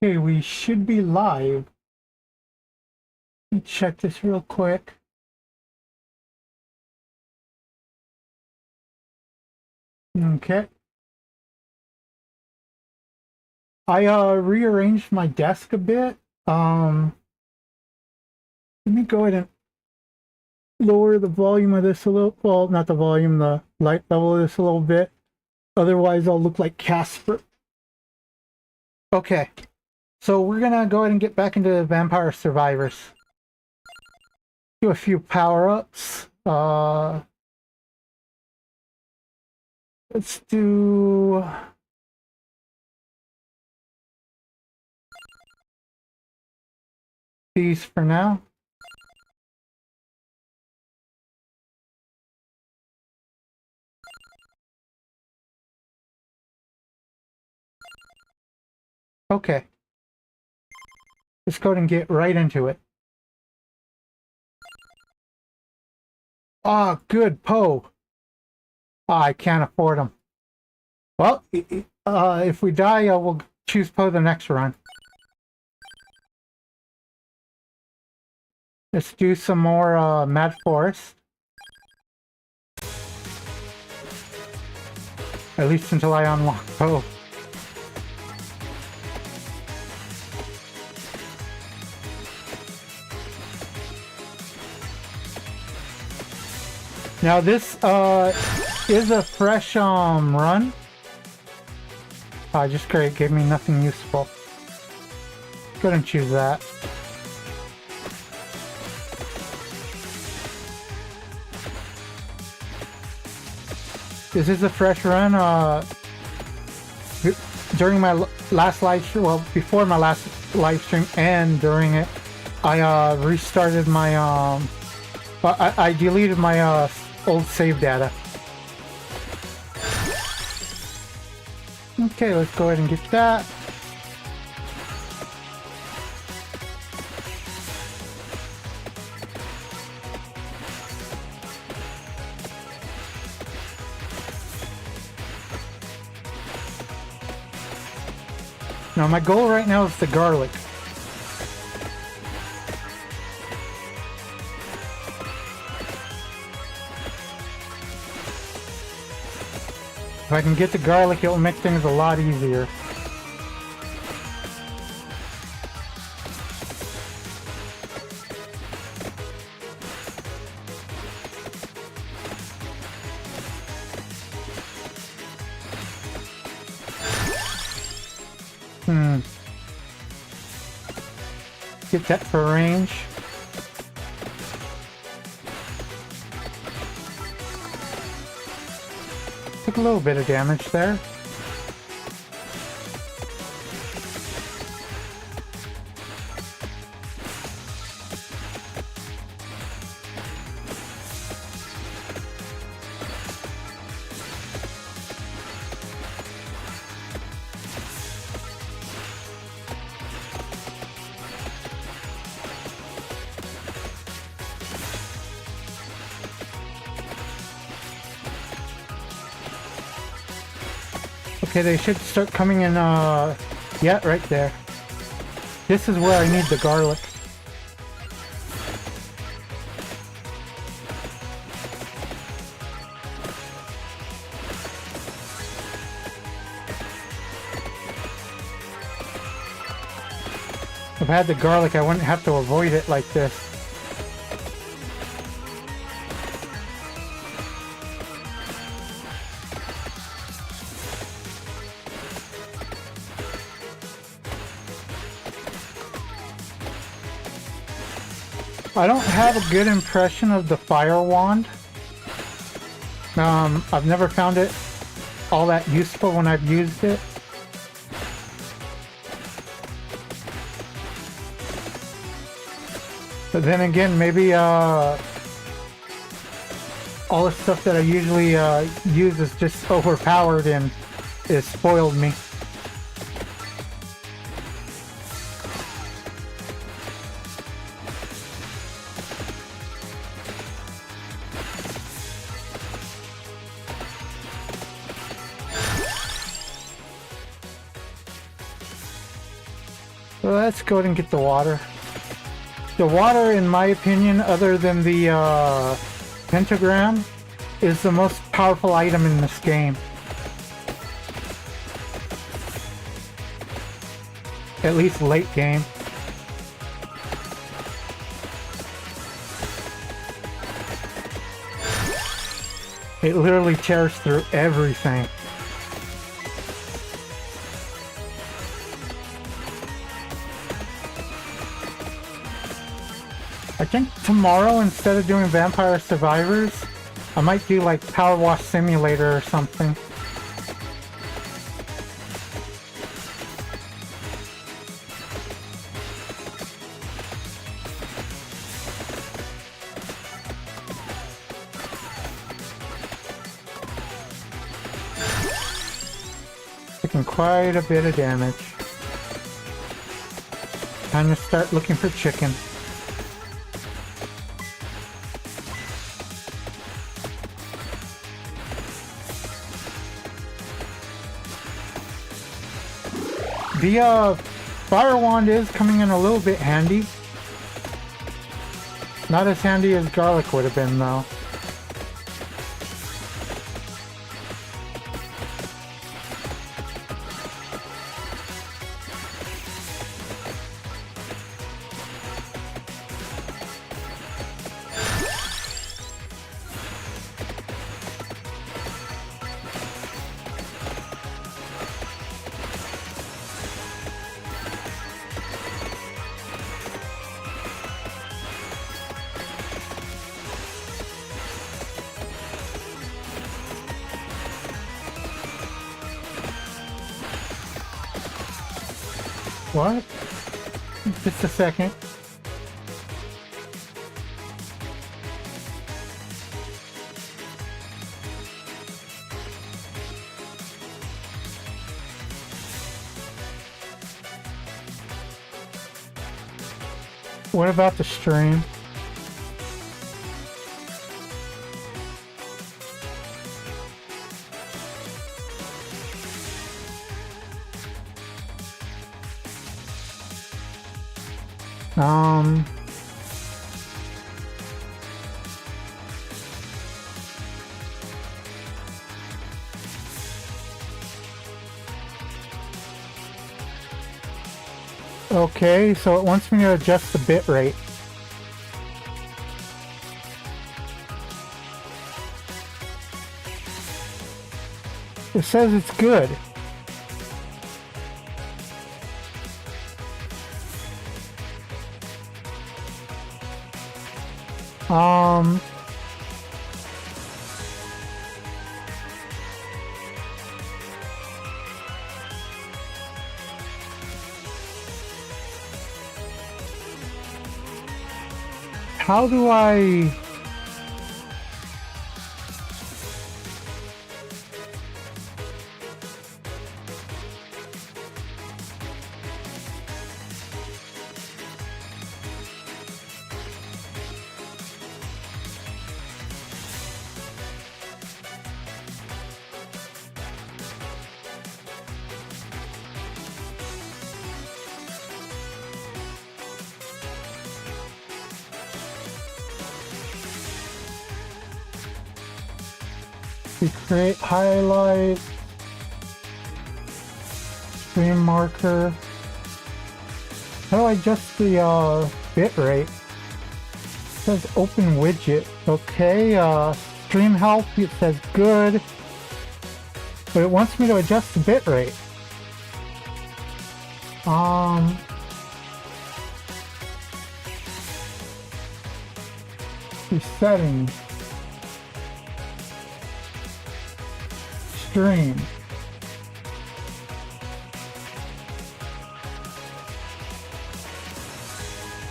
Okay, we should be live. Let me check this real quick. Okay. I rearranged my desk a bit. Let me go ahead and lower the volume of this a little. Well, not the volume, the light level of this a little bit. Otherwise, I'll look like Casper. Okay. So we're gonna go ahead and get back into Vampire Survivors. Do a few power-ups. Let's do these for now. Okay. Let's go ahead and get right into it. Ah, good, Poe. Ah, I can't afford them. Well, if we die, we'll choose Poe the next run. Let's do some more Mad Forest. At least until I unlock Poe. Now this is a fresh run. Just great, gave me nothing useful. Go ahead and choose that. This is a fresh run. During my last live stream, well, before my last live stream and during it, I restarted my I deleted my old save data. Okay, let's go ahead and get that. Now my goal right now is the garlic. If I can get the garlic, it'll make things a lot easier. Get that for range. Took a little bit of damage there. Okay, they should start coming in, yeah, right there. This is where I need the garlic. If I had the garlic, I wouldn't have to avoid it like this. I don't have a good impression of the fire wand. I've never found it all that useful when I've used it. But then again, maybe all the stuff that I usually use is just overpowered and it spoiled me. Well, let's go ahead and get the water. The water, in my opinion, other than the pentagram, is the most powerful item in this game. At least late game. It literally tears through everything. I think tomorrow, instead of doing Vampire Survivors, I might do like Power Wash Simulator or something. Taking quite a bit of damage. Time to start looking for chicken. The fire wand is coming in a little bit handy. Not as handy as garlic would have been though. What? Just a second. What about the stream? Okay, so it wants me to adjust the bit rate. It says it's good. How do I... create highlight, stream marker. How do I adjust the bit rate? It says open widget. Okay, stream help, it says good, but it wants me to adjust the bit rate. The settings. Stream.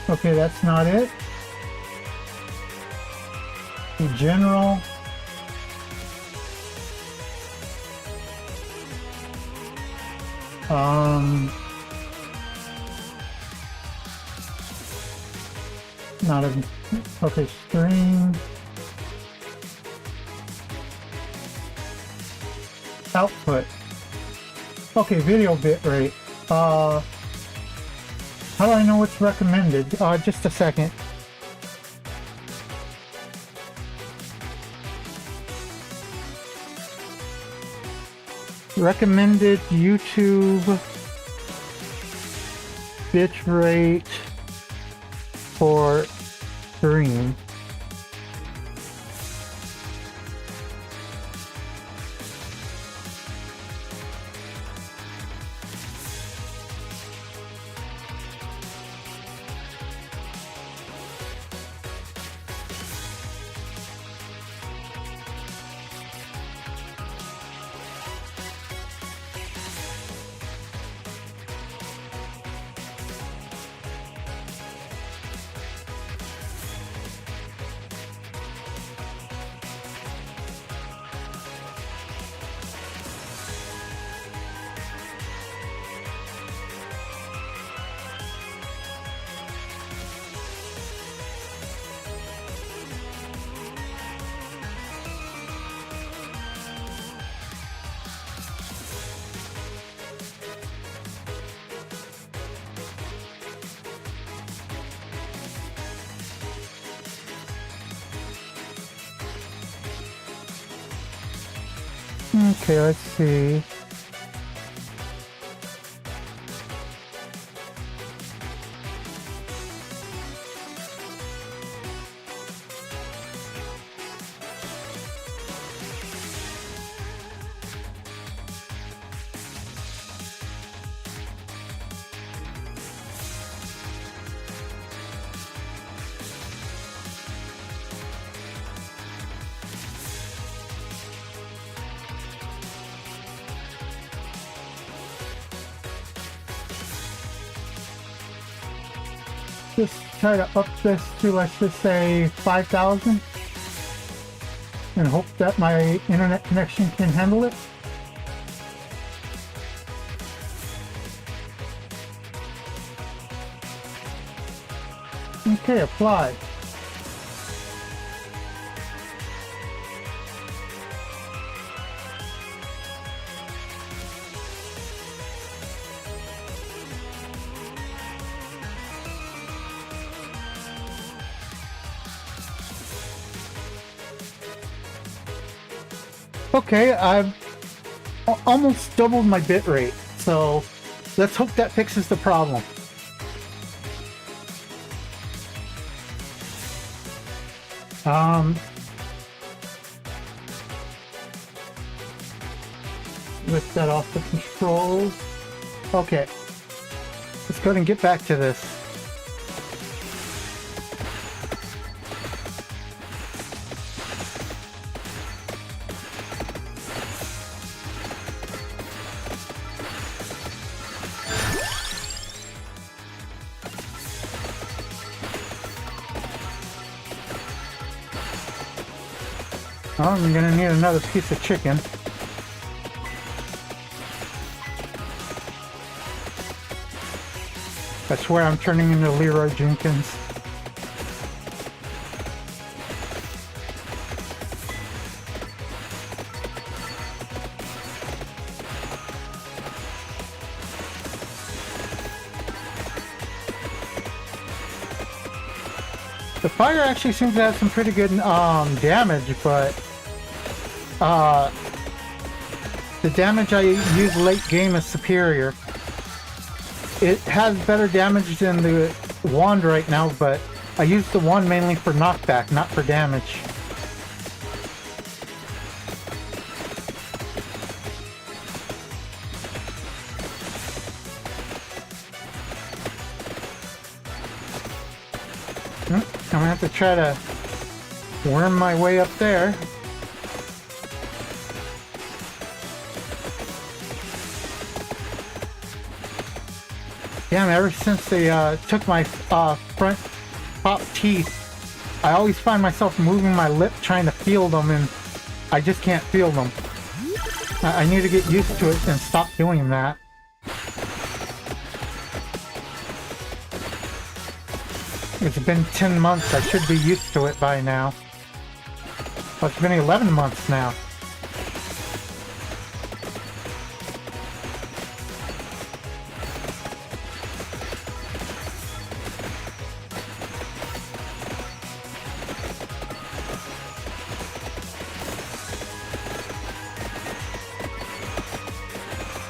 Okay, that's not it. The general. Not a, okay, stream. Output. Okay, video bit rate. How do I know what's recommended? Just a second. Recommended YouTube bitrate for stream. Okay, let's see. Just try to up this to, let's just say, 5,000 and hope that my internet connection can handle it. Okay, apply. Okay, I've almost doubled my bitrate, so let's hope that fixes the problem. Lift that off the controls. Okay, let's go ahead and get back to this. Oh, I'm gonna need another piece of chicken. I swear I'm turning into Leroy Jenkins. The fire actually seems to have some pretty good damage, but the damage I use late game is superior. It has better damage than the wand right now, but I use the wand mainly for knockback, not for damage. I'm gonna have to try to worm my way up there. Damn, ever since they took my front top teeth, I always find myself moving my lip trying to feel them, and I just can't feel them. I need to get used to it and stop doing that. It's been 10 months, I should be used to it by now. Well, it's been 11 months now.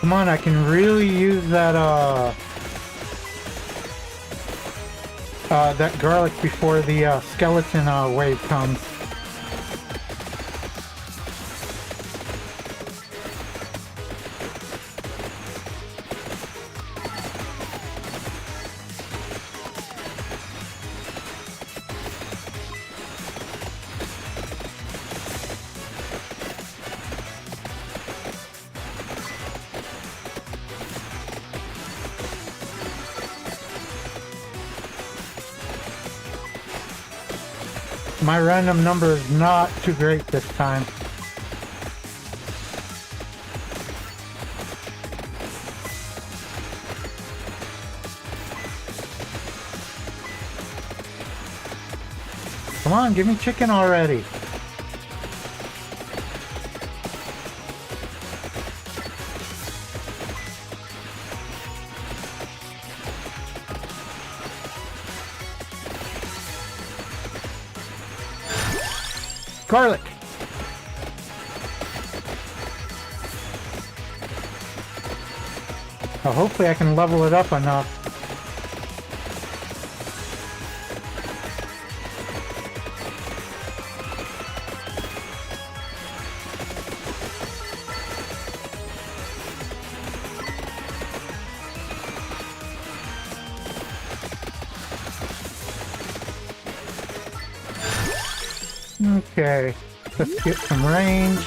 Come on, I can really use that, that garlic before the, skeleton, wave comes. My random number is not too great this time. Come on, give me chicken already. Garlic! Well, hopefully I can level it up enough. Okay, let's get some range.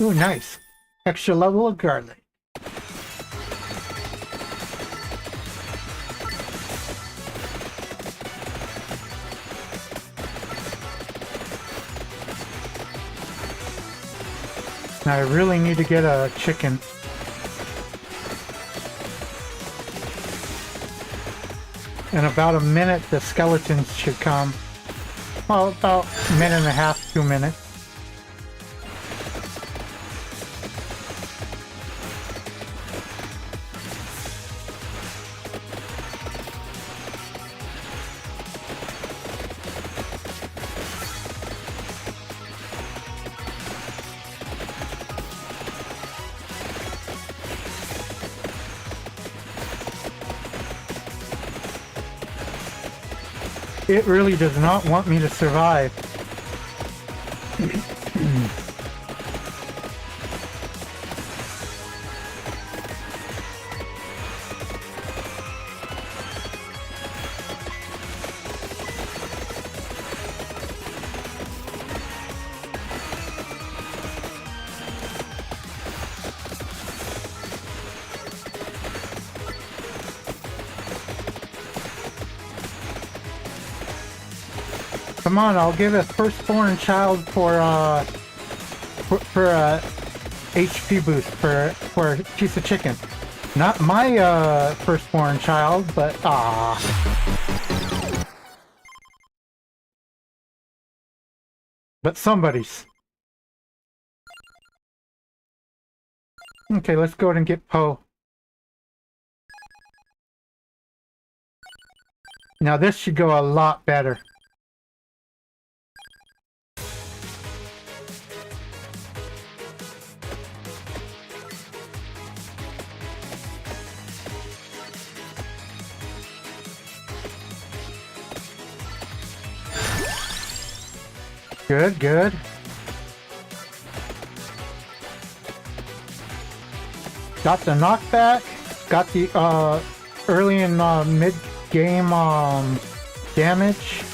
Ooh, nice. Extra level of garlic. Now I really need to get a chicken. In about a minute, the skeletons should come. Well, about a minute and a half, 2 minutes. It really does not want me to survive. Come on, I'll give a firstborn child for HP boost for a piece of chicken. Not my firstborn child, but but somebody's. Okay, let's go ahead and get Poe. Now this should go a lot better. Good, good. Got the knockback. Got the early and mid-game damage.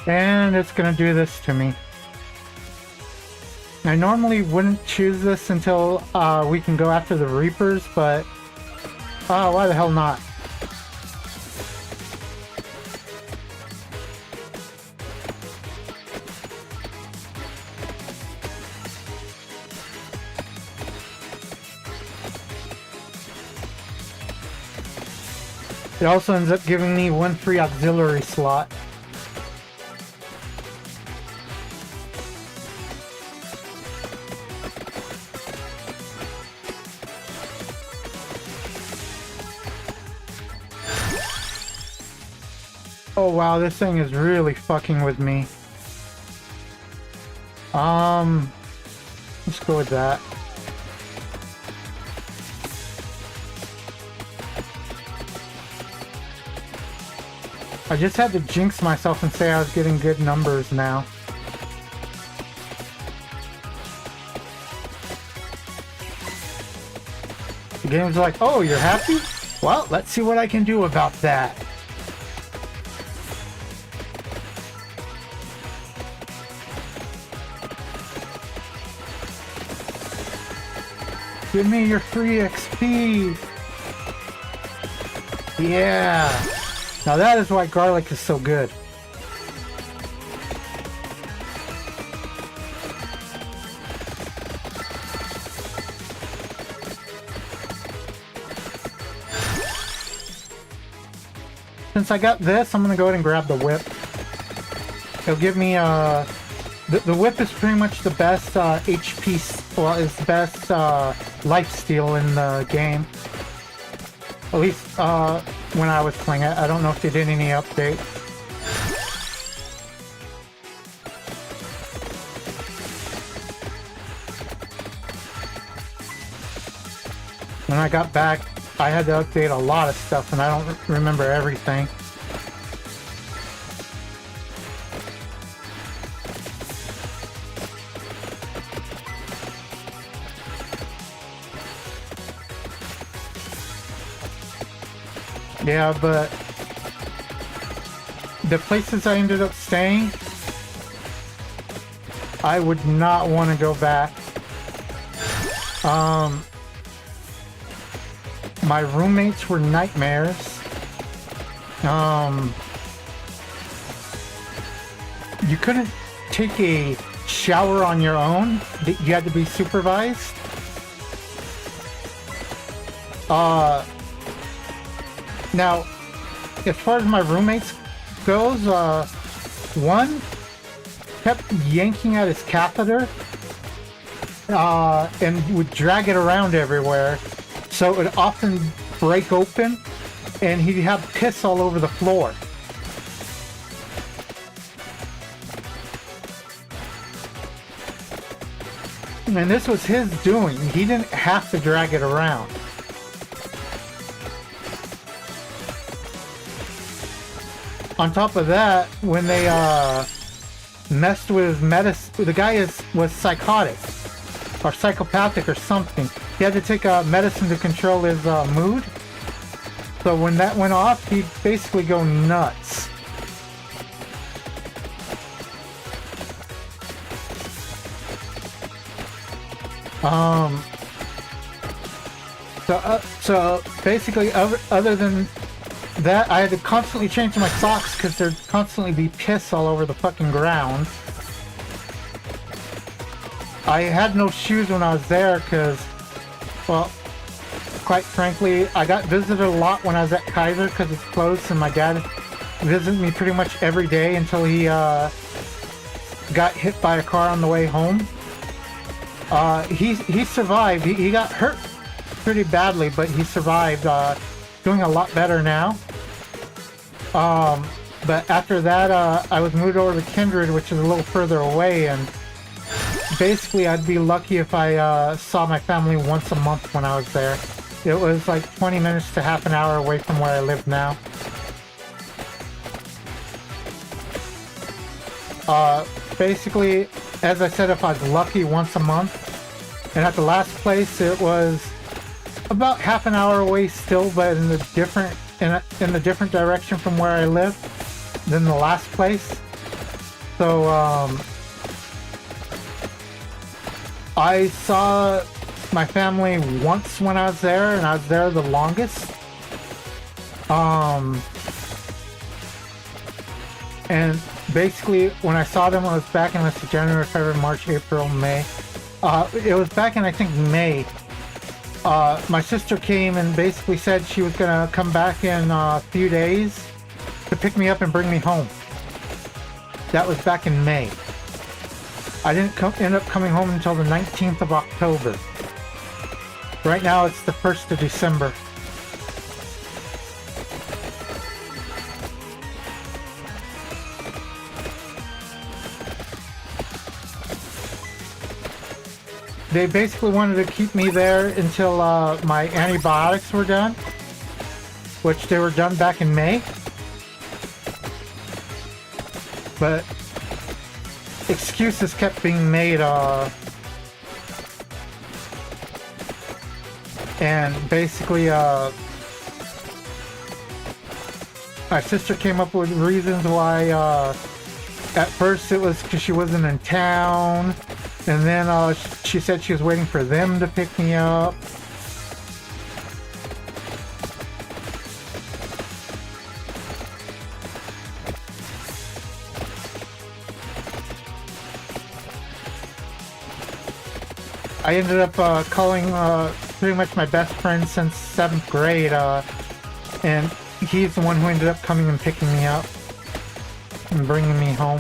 And it's gonna do this to me. I normally wouldn't choose this until we can go after the Reapers, but why the hell not? It also ends up giving me 1 free auxiliary slot. Oh wow, this thing is really fucking with me. Let's go with that. I just had to jinx myself and say I was getting good numbers now. The game's like, oh, you're happy? Well, let's see what I can do about that. Give me your free XP. Yeah. Now that is why garlic is so good. Since I got this, I'm gonna go ahead and grab the whip. It'll give me the whip is pretty much the best HP, well, it's the best life steal in the game. At least when I was playing it. I don't know if they did any update. When I got back, I had to update a lot of stuff and I don't remember everything. Yeah, but the places I ended up staying, I would not want to go back. My roommates were nightmares. You couldn't take a shower on your own. You had to be supervised. Now, as far as my roommates goes, one kept yanking at his catheter and would drag it around everywhere, so it would often break open and he'd have piss all over the floor. And this was his doing. He didn't have to drag it around. On top of that, when they messed with medicine, the guy was psychotic or psychopathic or something. He had to take medicine to control his mood. So when that went off, he'd basically go nuts. So basically, other than that, I had to constantly change my socks because there'd constantly be piss all over the fucking ground. I had no shoes when I was there because, well, quite frankly, I got visited a lot when I was at Kaiser because it's close, and my dad visited me pretty much every day until he got hit by a car on the way home. He survived. He got hurt pretty badly, but he survived. Doing a lot better now. But after that, I was moved over to Kindred, which is a little further away, and basically I'd be lucky if I saw my family once a month when I was there. It was like 20 minutes to half an hour away from where I live now. Basically, as I said, if I was lucky, once a month. And at the last place, it was about half an hour away still, but in the different direction from where I live than the last place. So I saw my family once when I was there, and I was there the longest. And basically, when I saw them, it was back in, let's see, January, February, March, April, May. It was back in, I think, May. My sister came and basically said she was going to come back in a few days to pick me up and bring me home. That was back in May. I didn't end up coming home until the 19th of October. Right now, it's the 1st of December. They basically wanted to keep me there until my antibiotics were done, which they were done back in May. But excuses kept being made, and basically my sister came up with reasons why. At first it was because she wasn't in town, and then she said she was waiting for them to pick me up. I ended up calling pretty much my best friend since 7th grade, and he's the one who ended up coming and picking me up and bringing me home.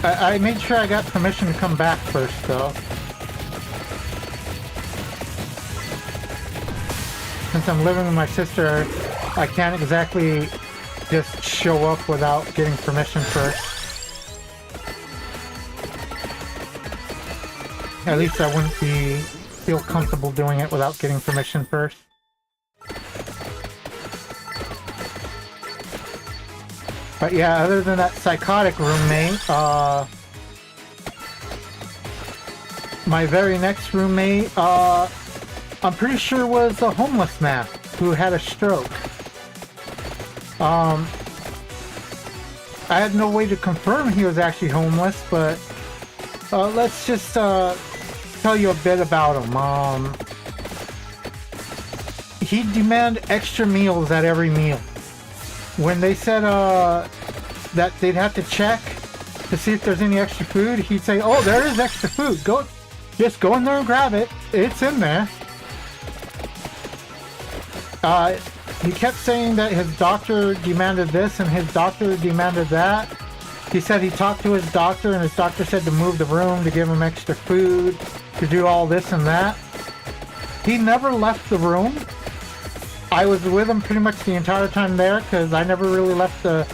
I made sure I got permission to come back first, though. Since I'm living with my sister, I can't exactly just show up without getting permission first. At least I wouldn't feel comfortable doing it without getting permission first. But yeah, other than that psychotic roommate, my very next roommate, I'm pretty sure was a homeless man who had a stroke. I had no way to confirm he was actually homeless, but let's just tell you a bit about him. He demanded extra meals at every meal. When they said that they'd have to check to see if there's any extra food, he'd say, "Oh, there is extra food. Just go in there and grab it. It's in there." He kept saying that his doctor demanded this and his doctor demanded that. He said he talked to his doctor and his doctor said to move the room, to give him extra food, to do all this and that. He never left the room. I was with him pretty much the entire time there because I never really left the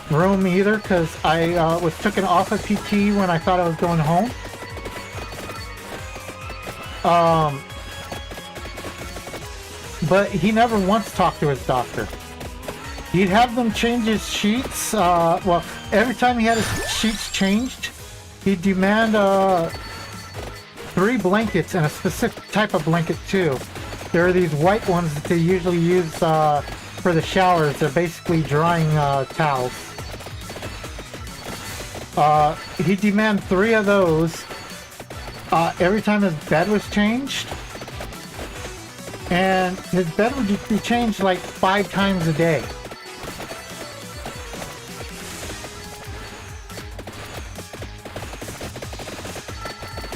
room either because I was taken off of PT when I thought I was going home. But he never once talked to his doctor. He'd have them change his sheets. Well, every time he had his sheets changed, he'd demand 3 blankets and a specific type of blanket too. There are these white ones that they usually use for the showers. They're basically drying towels. He'd demand 3 of those every time his bed was changed. And his bed would be changed like 5 times a day.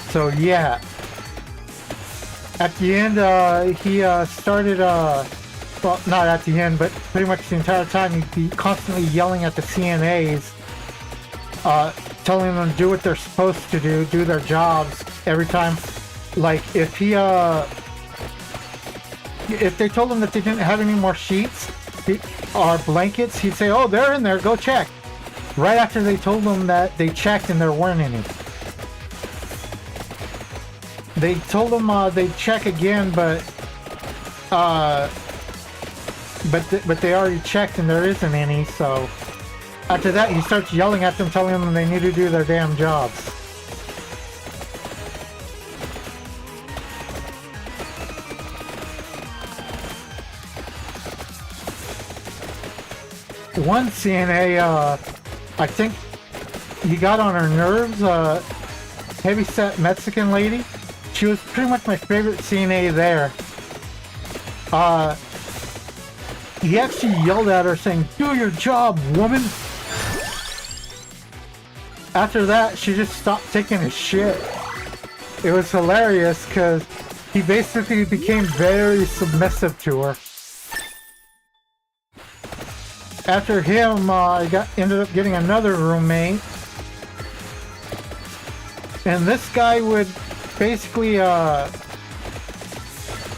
So yeah. At the end, he started, well, not at the end, but pretty much the entire time, he'd be constantly yelling at the CNAs, telling them to do what they're supposed to do their jobs every time. Like, if they told him that they didn't have any more sheets or blankets, he'd say, "Oh, they're in there, go check." Right after they told him that they checked and there weren't any. They told him they'd check again, but they already checked and there isn't any. So after that, he starts yelling at them, telling them they need to do their damn jobs. One CNA, I think he got on her nerves. Heavyset Mexican lady. She was pretty much my favorite CNA there. He actually yelled at her saying, "Do your job, woman!" After that, she just stopped taking his shit. It was hilarious because he basically became very submissive to her. After him, I ended up getting another roommate. And this guy would basically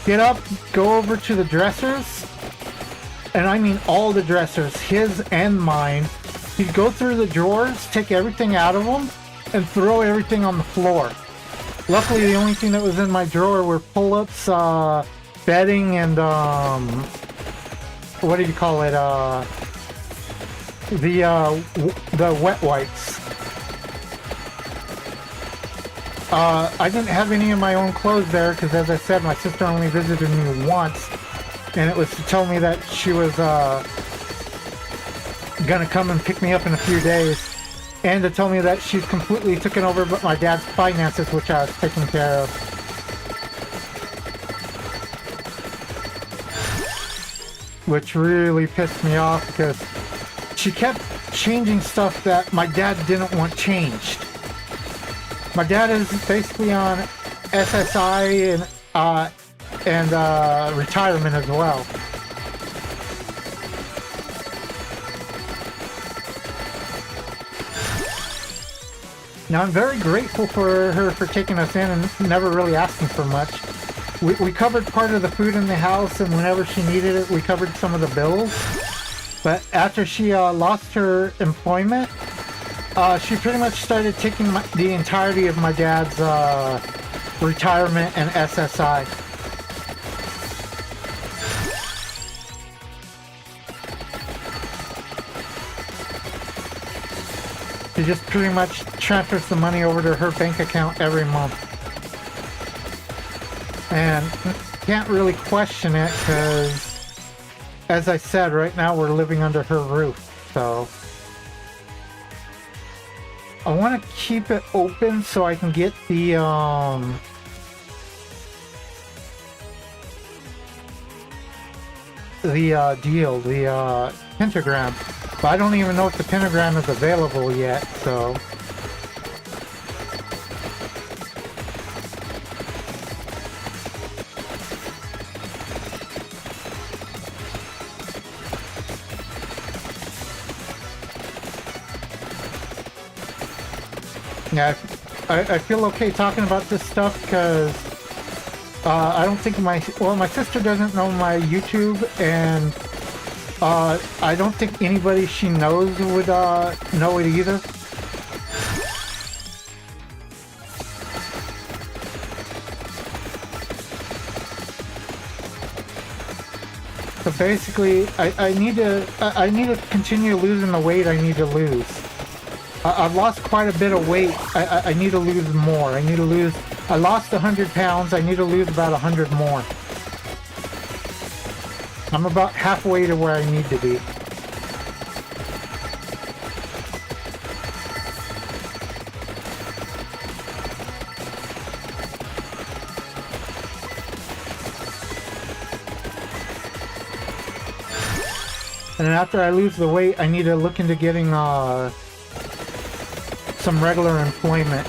get up, go over to the dressers, and I mean all the dressers, his and mine. He'd go through the drawers, take everything out of them, and throw everything on the floor. Luckily, the only thing that was in my drawer were pull-ups, bedding, and what do you call it? The wet wipes. I didn't have any of my own clothes there because, as I said, my sister only visited me once, and it was to tell me that she was gonna come and pick me up in a few days, and to tell me that she's completely taken over my dad's finances, which I was taking care of. Which really pissed me off because she kept changing stuff that my dad didn't want changed. My dad is basically on SSI and retirement as well. Now, I'm very grateful for her for taking us in and never really asking for much. We covered part of the food in the house, and whenever she needed it, we covered some of the bills. But after she lost her employment, she pretty much started taking the entirety of my dad's retirement and SSI. She just pretty much transfers the money over to her bank account every month. And can't really question it because, as I said, right now we're living under her roof, so I want to keep it open so I can get the deal, the pentagram. But I don't even know if the pentagram is available yet, so yeah, I feel okay talking about this stuff because I don't think my sister doesn't know my YouTube, and I don't think anybody she knows would know it either. So basically, I need to continue losing the weight I need to lose. I've lost quite a bit of weight. I need to lose more. I lost 100 pounds. I need to lose about 100 more. I'm about halfway to where I need to be. And then after I lose the weight, I need to look into getting some regular employment.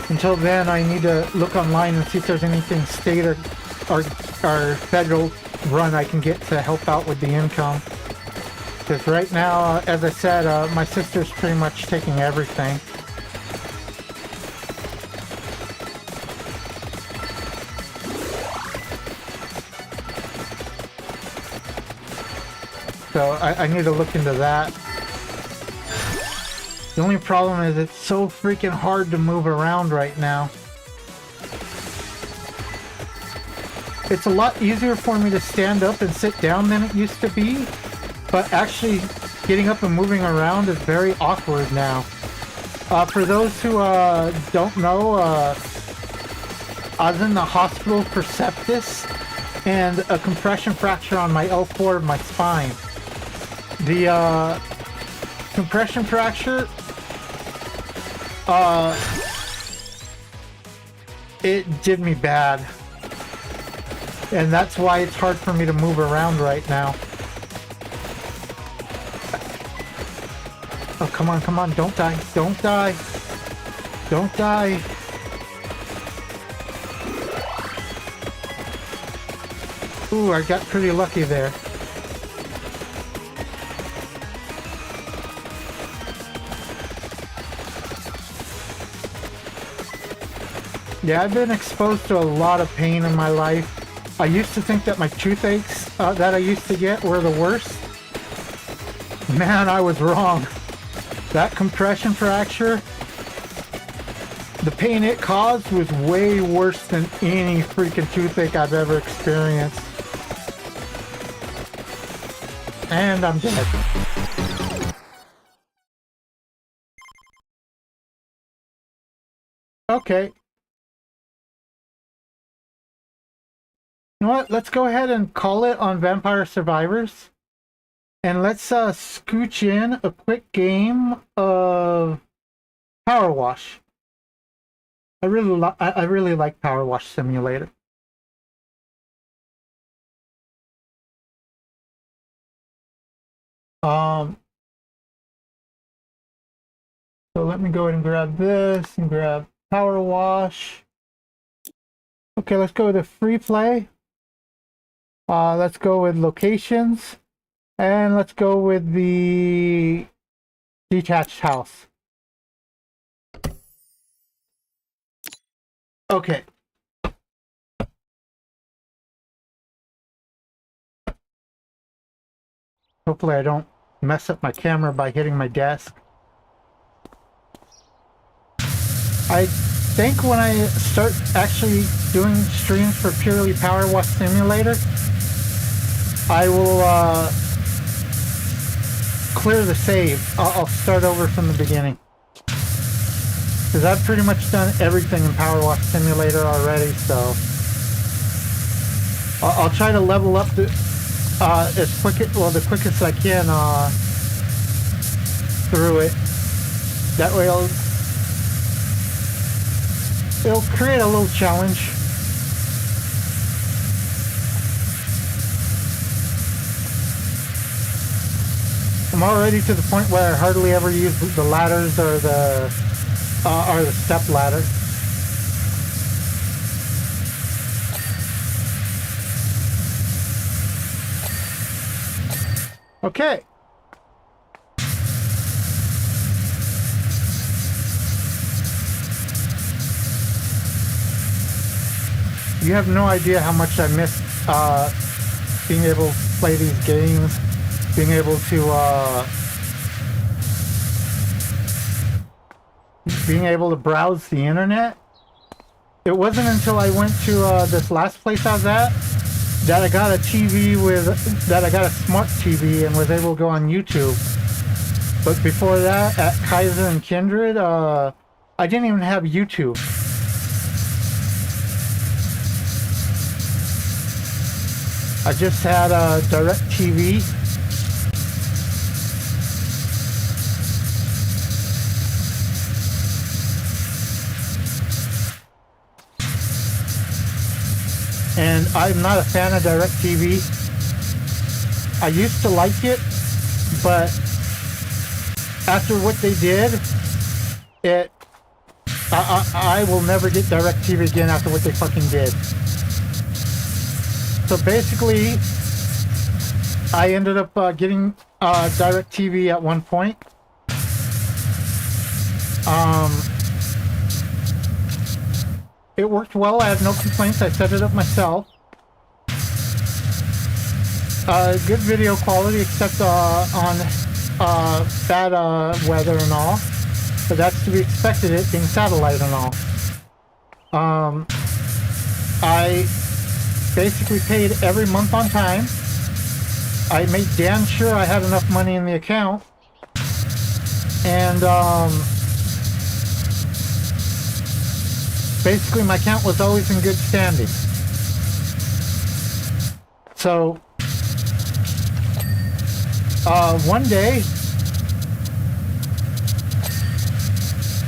Until then, I need to look online and see if there's anything state or federal run I can get to help out with the income. Because right now, as I said, my sister's pretty much taking everything. So I need to look into that. The only problem is it's so freaking hard to move around right now. It's a lot easier for me to stand up and sit down than it used to be, but actually getting up and moving around is very awkward now. For those who don't know, I was in the hospital for sepsis and a compression fracture on my L4 of my spine. The compression fracture it did me bad. And that's why it's hard for me to move around right now. Oh, come on, come on, don't die, don't die. Don't die. Ooh, I got pretty lucky there. Yeah, I've been exposed to a lot of pain in my life. I used to think that my toothaches that I used to get were the worst. Man, I was wrong. That compression fracture, the pain it caused was way worse than any freaking toothache I've ever experienced. And I'm dead. Okay. You know what? Let's go ahead and call it on Vampire Survivors. And let's scooch in a quick game of Power Wash. I really like Power Wash Simulator. So let me go ahead and grab this and grab Power Wash. Okay, let's go to free play. Let's go with locations. And let's go with the detached house. Okay. Hopefully I don't mess up my camera by hitting my desk. I think when I start actually doing streams for purely Power Wash Simulator, I will clear the save. I'll start over from the beginning. Because I've pretty much done everything in Power Wash Simulator already, so I'll try to level up the the quickest I can through it. That way it'll create a little challenge. I'm already to the point where I hardly ever use the ladders or the step ladder. Okay. You have no idea how much I miss being able to play these games, being able to browse the internet. It wasn't until I went to this last place I was at that I got a smart TV and was able to go on YouTube. But before that, at Kaiser and Kindred, I didn't even have YouTube. I just had DirecTV. And I'm not a fan of DirecTV. I used to like it, but after what they did, I will never get DirecTV again after what they fucking did. So basically, I ended up getting DirecTV at one point. It worked well. I had no complaints. I set it up myself. Good video quality, except on bad weather and all. But that's to be expected, it being satellite and all. I basically paid every month on time. I made damn sure I had enough money in the account. And basically my account was always in good standing. So one day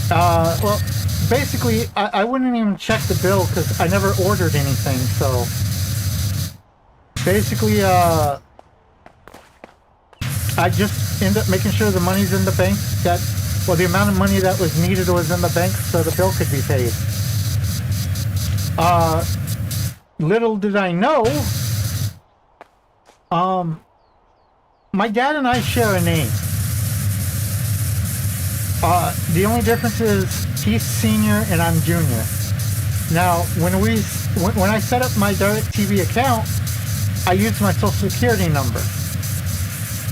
Well, basically, I wouldn't even check the bill because I never ordered anything, so... Basically, I just end up making sure the money's in the bank, that... Well, the amount of money that was needed was in the bank so the bill could be paid. Little did I know, my dad and I share a name. The only difference is he's senior and I'm junior. Now, when I set up my DirecTV account, I used my Social Security number.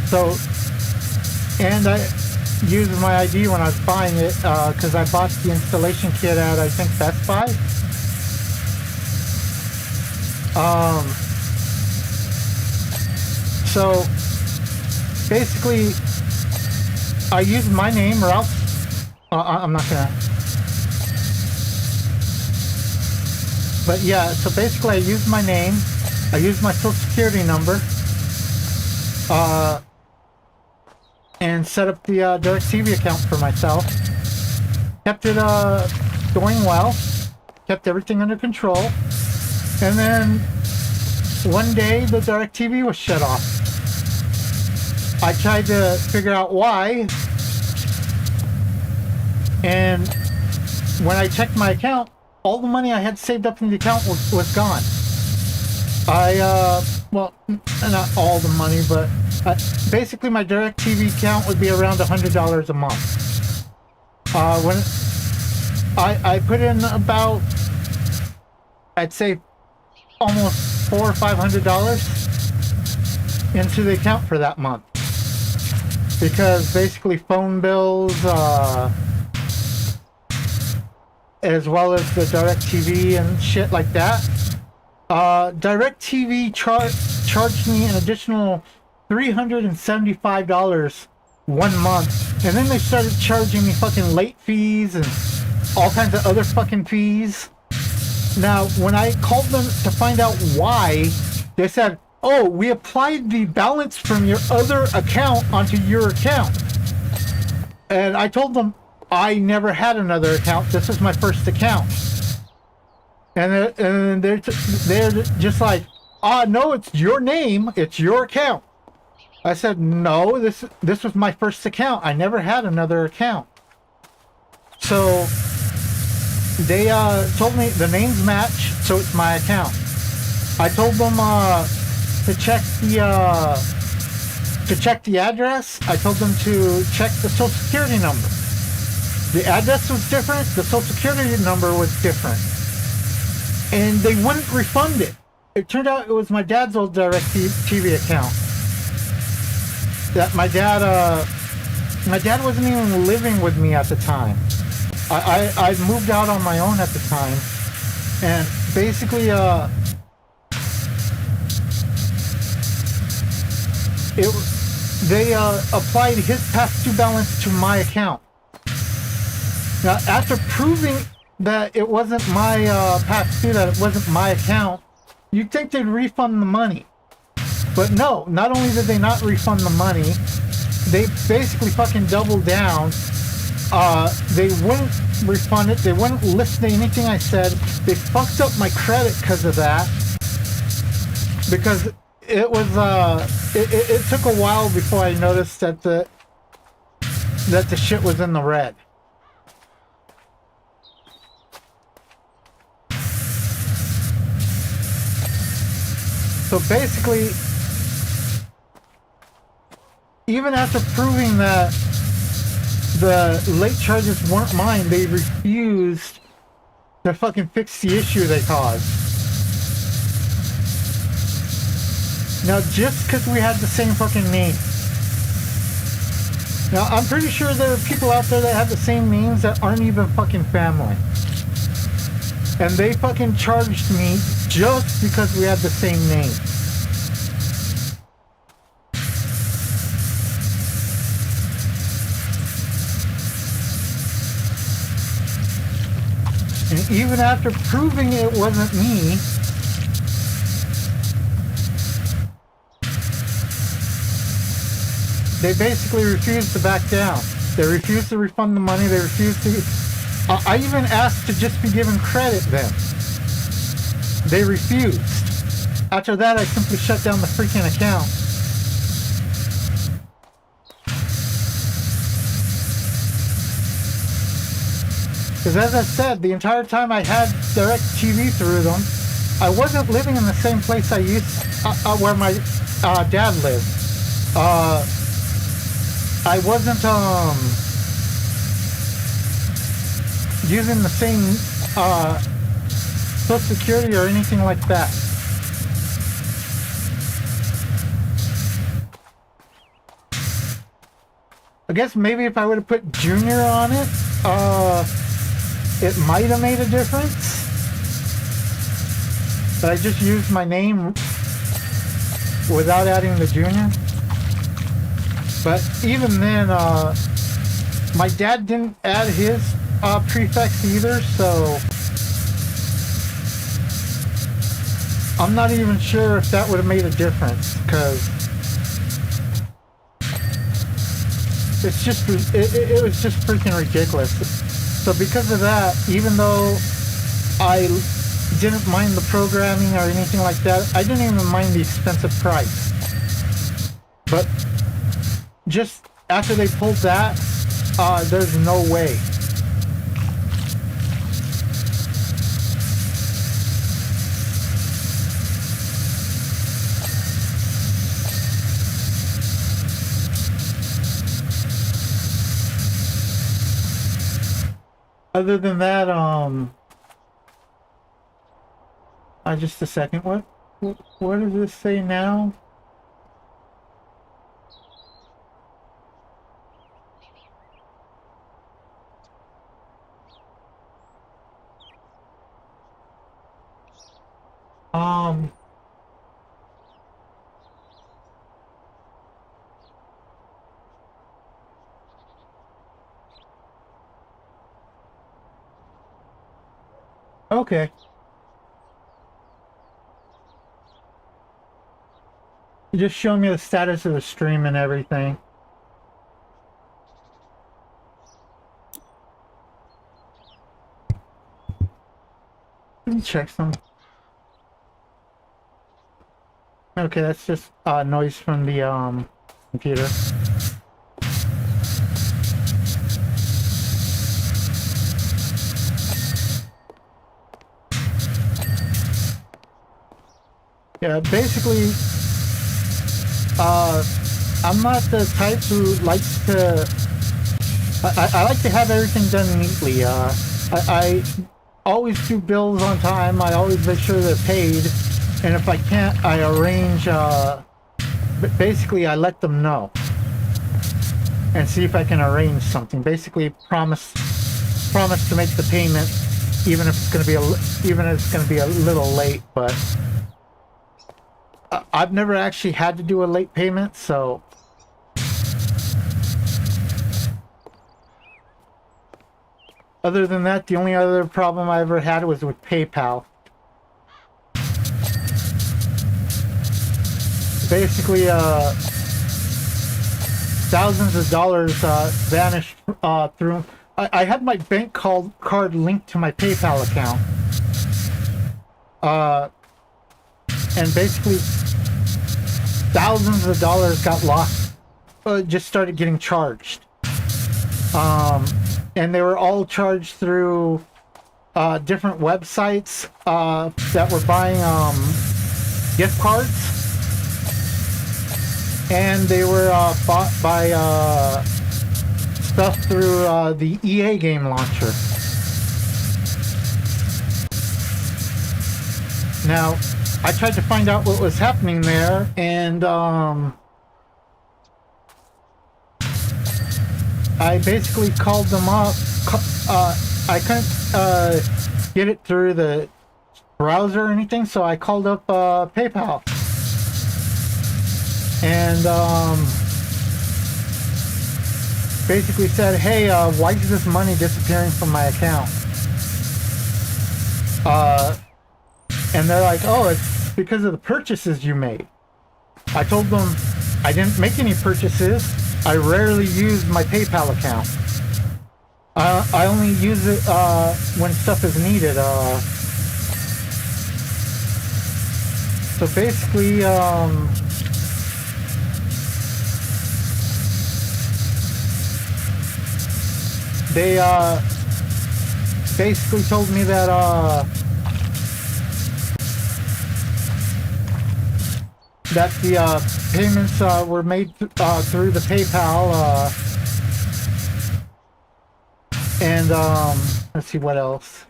So, and I used my ID when I was buying it, because I bought the installation kit at, I think, Best Buy. So, basically, I used my name, or else, I'm not gonna. But yeah, so basically I used my name, I used my Social Security number, and set up the DirecTV account for myself. Kept it going well, kept everything under control, and then one day the DirecTV was shut off. I tried to figure out why, and when I checked my account, all the money I had saved up in the account was gone. Well, not all the money, but basically my DirecTV account would be around $100 a month. When I put in about, I'd say almost $400 or $500 into the account for that month. Because basically phone bills, as well as the DirecTV and shit like that. DirecTV charged me an additional $375 one month, and then they started charging me fucking late fees and all kinds of other fucking fees. Now, when I called them to find out why, they said, "Oh, we applied the balance from your other account onto your account." And I told them, I never had another account. This is my first account. And they're just like, no, it's your name. It's your account. I said, no, this was my first account. I never had another account. So they told me the names match, so it's my account. I told them to check the address. I told them to check the Social Security number. The address was different, the Social Security number was different. And they wouldn't refund it. It turned out it was my dad's old DirecTV account. That my dad wasn't even living with me at the time. I moved out on my own at the time. And basically, they applied his past due balance to my account. Now, after proving that it wasn't my past due, that it wasn't my account, you'd think they'd refund the money. But no, not only did they not refund the money, they basically fucking doubled down. They wouldn't refund it. They wouldn't listen to anything I said. They fucked up my credit because of that. Because it was, it took a while before I noticed that the shit was in the red. So basically, even after proving that the late charges weren't mine, they refused to fucking fix the issue they caused. Now, just because we had the same fucking name. Now, I'm pretty sure there are people out there that have the same names that aren't even fucking family. And they fucking charged me just because we had the same name. And even after proving it wasn't me, they basically refused to back down. They refused to refund the money. They refused to I even asked to just be given credit then. They refused. After that, I simply shut down the freaking account. Because as I said, the entire time I had DirecTV through them, I wasn't living in the same place I used where my dad lived. I wasn't using the same Social Security or anything like that. I guess maybe if I would have put Junior on it, it might have made a difference. But I just used my name without adding the Junior. But even then, my dad didn't add his prefix either, so I'm not even sure if that would have made a difference, because it's just it was just freaking ridiculous. So because of that, even though I didn't mind the programming or anything like that, I didn't even mind the expensive price. But just after they pulled that, there's no way. Other than that, just a second. What does this say now? Okay. You just show me the status of the stream and everything. Let me check some. Okay, that's just noise from the computer. Yeah, basically, I'm not the type who likes to. I like to have everything done neatly. I always do bills on time. I always make sure they're paid, and if I can't, I arrange. Basically, I let them know and see if I can arrange something. Basically, promise to make the payment, even if it's going to be a little late, but. I've never actually had to do a late payment, so other than that, the only other problem I ever had was with PayPal. Basically, thousands of dollars vanished through. I had my bank card linked to my PayPal account. And basically, thousands of dollars got lost, just started getting charged. And they were all charged through different websites that were buying gift cards. And they were bought by stuff through the EA game launcher. Now, I tried to find out what was happening there, and I basically called them up. I couldn't get it through the browser or anything, so I called up PayPal. And basically said, hey, why is this money disappearing from my account? And they're like, oh, it's because of the purchases you made. I told them I didn't make any purchases. I rarely used my PayPal account. I only use it when stuff is needed. So basically, they basically told me that the payments were made through the PayPal, and let's see what else.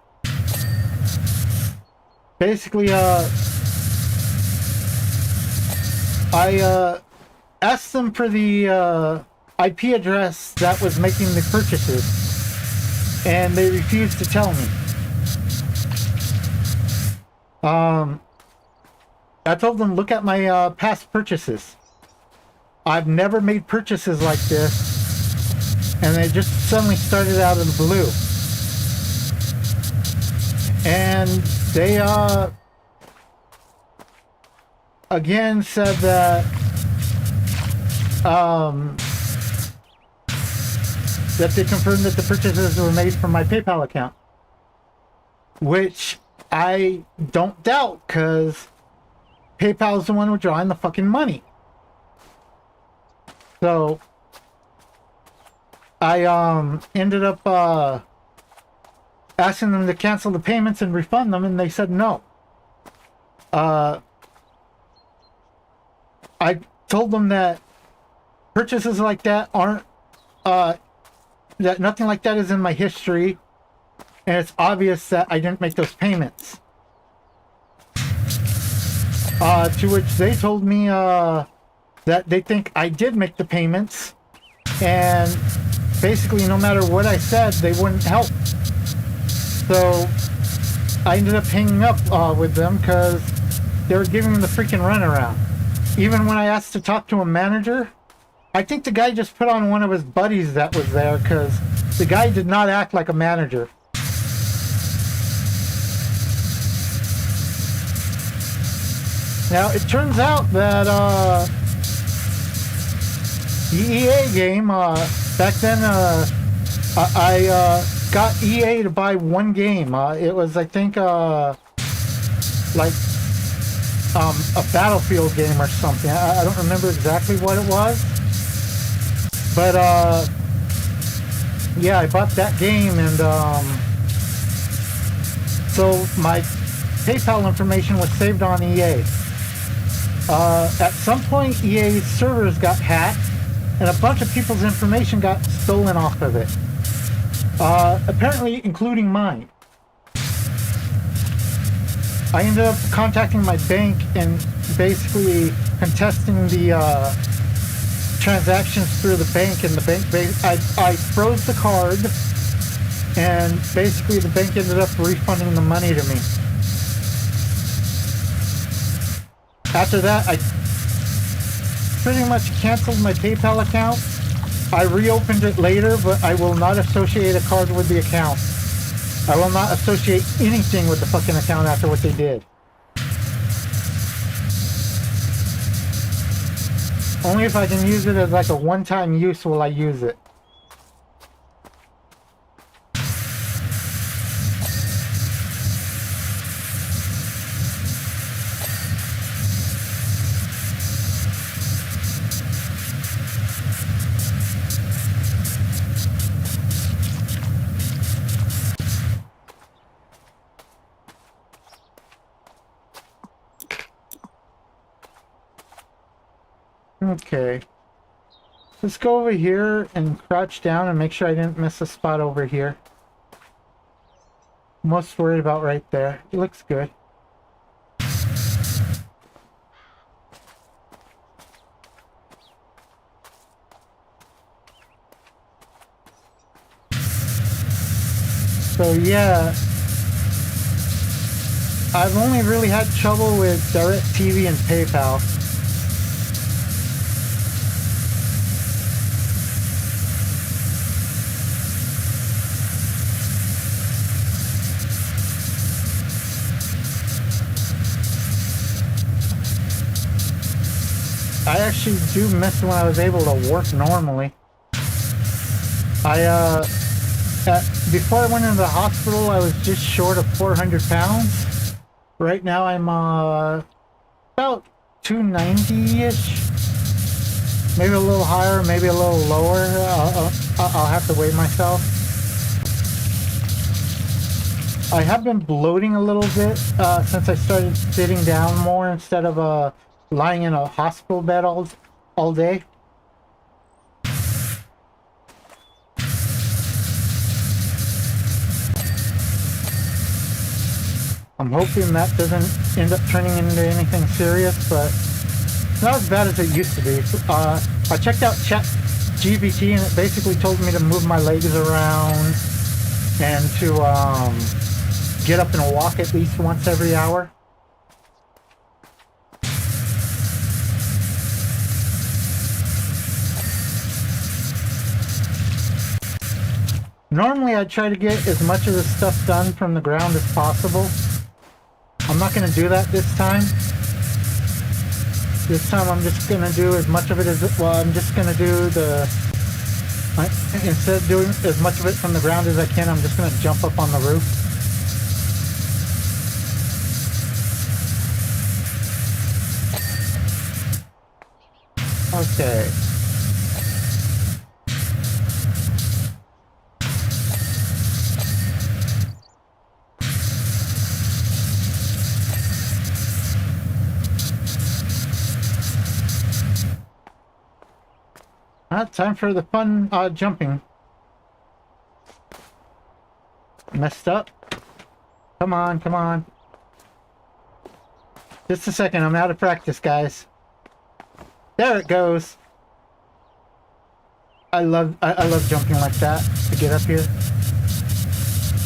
Basically, I asked them for the IP address that was making the purchases, and they refused to tell me. I told them, look at my past purchases. I've never made purchases like this, and they just suddenly started out of the blue. And they again said that that they confirmed that the purchases were made from my PayPal account, which I don't doubt, because PayPal is the one withdrawing the fucking money. So I ended up asking them to cancel the payments and refund them, and they said no. I told them that purchases like that aren't that nothing like that is in my history, and it's obvious that I didn't make those payments. To which they told me that they think I did make the payments, and basically no matter what I said, they wouldn't help. So I ended up hanging up with them because they were giving me the freaking runaround. Even when I asked to talk to a manager, I think the guy just put on one of his buddies that was there, because the guy did not act like a manager. Now, it turns out that the EA game, back then, I got EA to buy one game. It was, I think, like a Battlefield game or something. I don't remember exactly what it was. But, yeah, I bought that game, and so my PayPal information was saved on EA. At some point, EA's servers got hacked, and a bunch of people's information got stolen off of it. Apparently, including mine. I ended up contacting my bank and basically contesting the transactions through the bank, and the bank, I froze the card, and basically the bank ended up refunding the money to me. After that, I pretty much canceled my PayPal account. I reopened it later, but I will not associate a card with the account. I will not associate anything with the fucking account after what they did. Only if I can use it as like a one-time use will I use it. Okay. Let's go over here and crouch down and make sure I didn't miss a spot over here. Most worried about right there. It looks good. So yeah, I've only really had trouble with DirecTV and PayPal. I actually do miss when I was able to work normally. Before I went into the hospital, I was just short of 400 pounds. Right now, I'm about 290-ish. Maybe a little higher, maybe a little lower. I'll have to weigh myself. I have been bloating a little bit since I started sitting down more instead of lying in a hospital bed all day. I'm hoping that doesn't end up turning into anything serious, but it's not as bad as it used to be. I checked out ChatGPT and it basically told me to move my legs around and to get up and walk at least once every hour. Normally I try to get as much of this stuff done from the ground as possible. I'm not going to do that this time. This time I'm just going to do as much of it as, well, I'm just going to do instead of doing as much of it from the ground as I can, I'm just going to jump up on the roof. Okay. Time for the fun jumping. Messed up. Come on, come on. Just a second, I'm out of practice, guys. There it goes. I love jumping like that to get up here.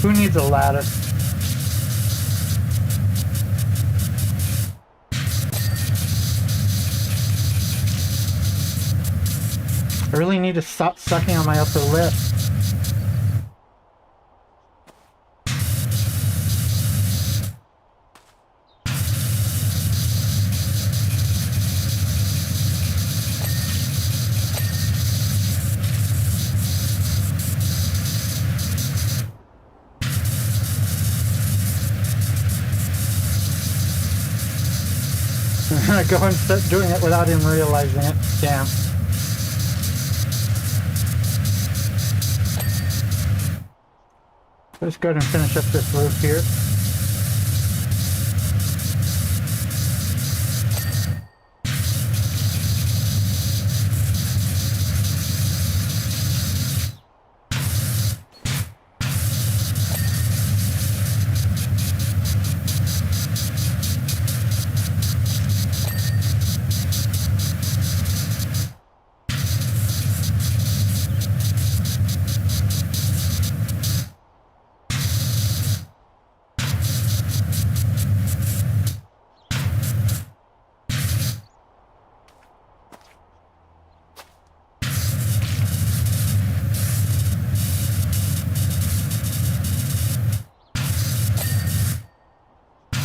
Who needs a ladder? I really need to stop sucking on my upper lip. Go and start doing it without him realizing it. Damn. Let's go ahead and finish up this roof here.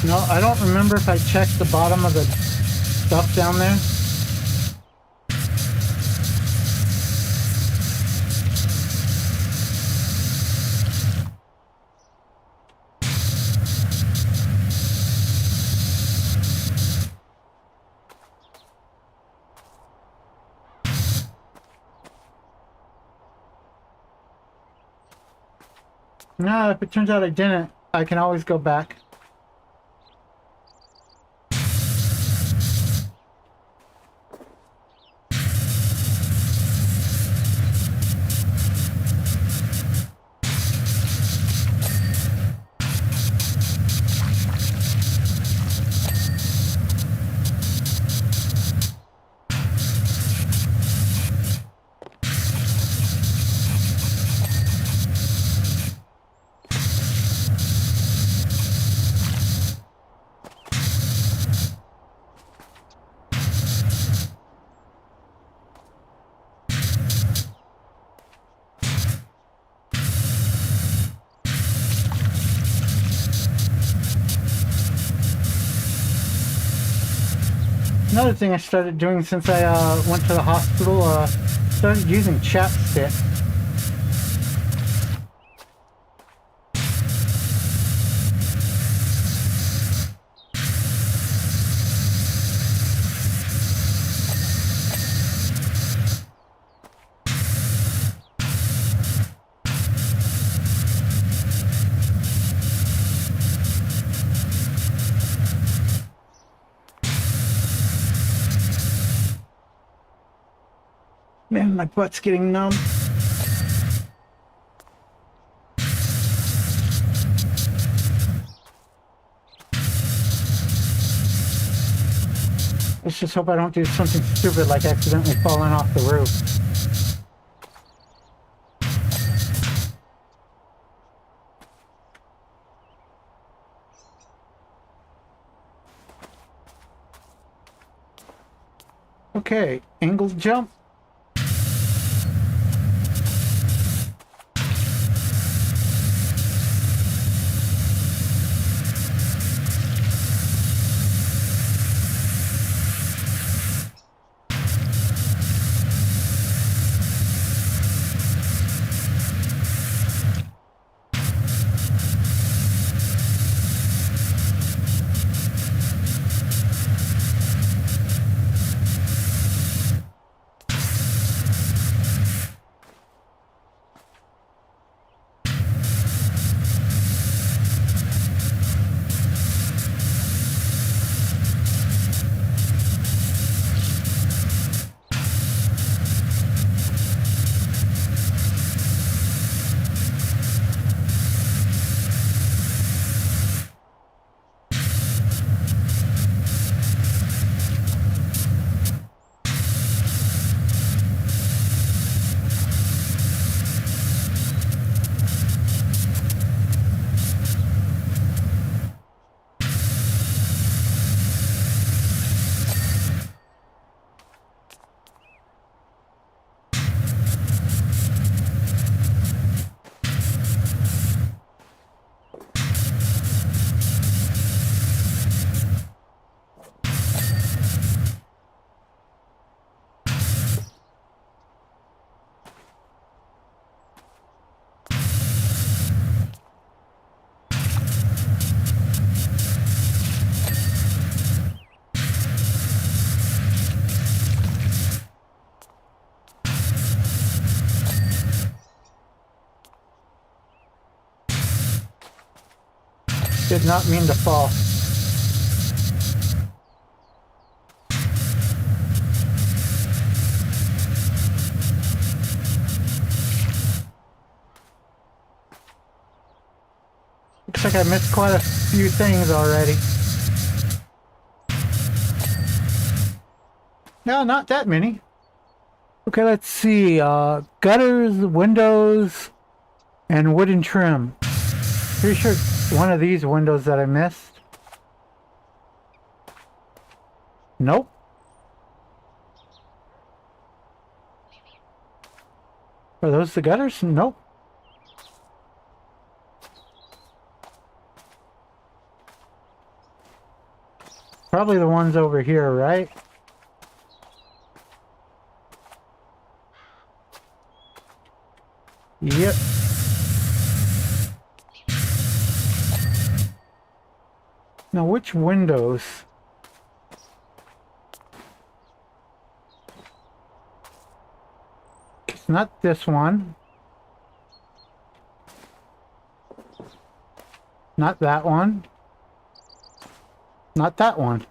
No, I don't remember if I checked the bottom of the stuff down there. No, if it turns out I didn't, I can always go back. Another thing I started doing since I went to the hospital, started using chapstick. Man, my butt's getting numb. Let's just hope I don't do something stupid like accidentally falling off the roof. Okay, angled jump. Did not mean to fall. Looks like I missed quite a few things already. No, not that many. Okay, let's see. Gutters, windows, and wooden trim. Pretty sure it's one of these windows that I missed. Nope. Are those the gutters? Nope. Probably the ones over here, right? Yep. Now, which windows? It's not this one. Not that one. Not that one.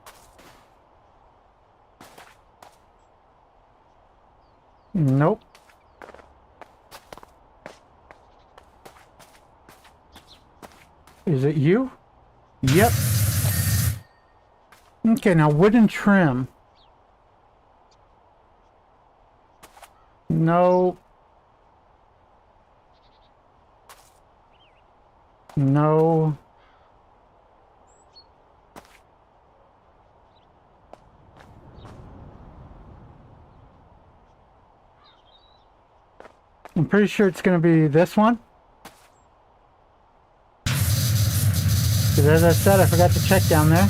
Nope. Is it you? Yep. Okay, now wooden trim. No. No. I'm pretty sure it's going to be this one. Because as I said, I forgot to check down there.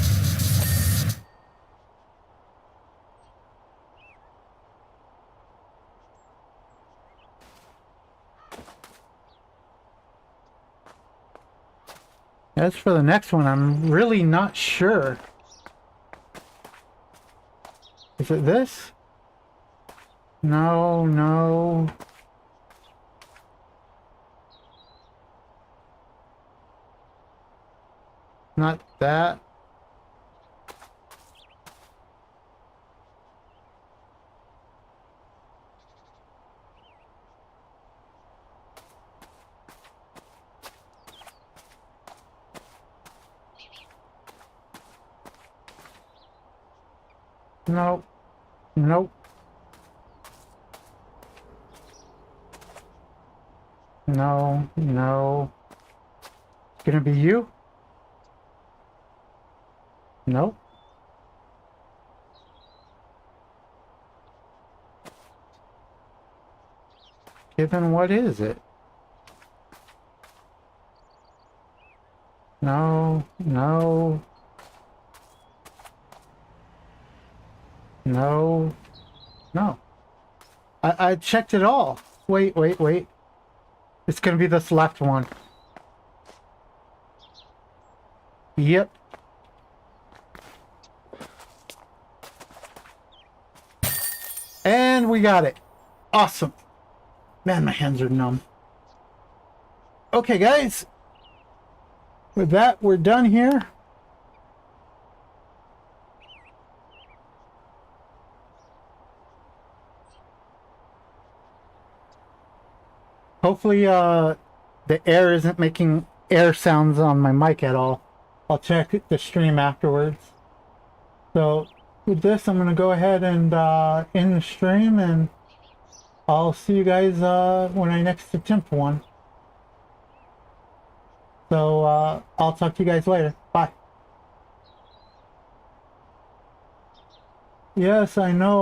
As for the next one, I'm really not sure. Is it this? No, no. Not that. Nope. Nope. No. No. Gonna be you? Nope. Okay, then what is it? No. No. No. No. I checked it all. Wait, wait, wait. It's gonna be this left one. Yep. And we got it. Awesome. Man, my hands are numb. Okay, guys. With that, we're done here. Hopefully, the air isn't making air sounds on my mic at all. I'll check the stream afterwards. So, with this, I'm going to go ahead and end the stream, and I'll see you guys when I next attempt one. So, I'll talk to you guys later. Bye. Yes, I know.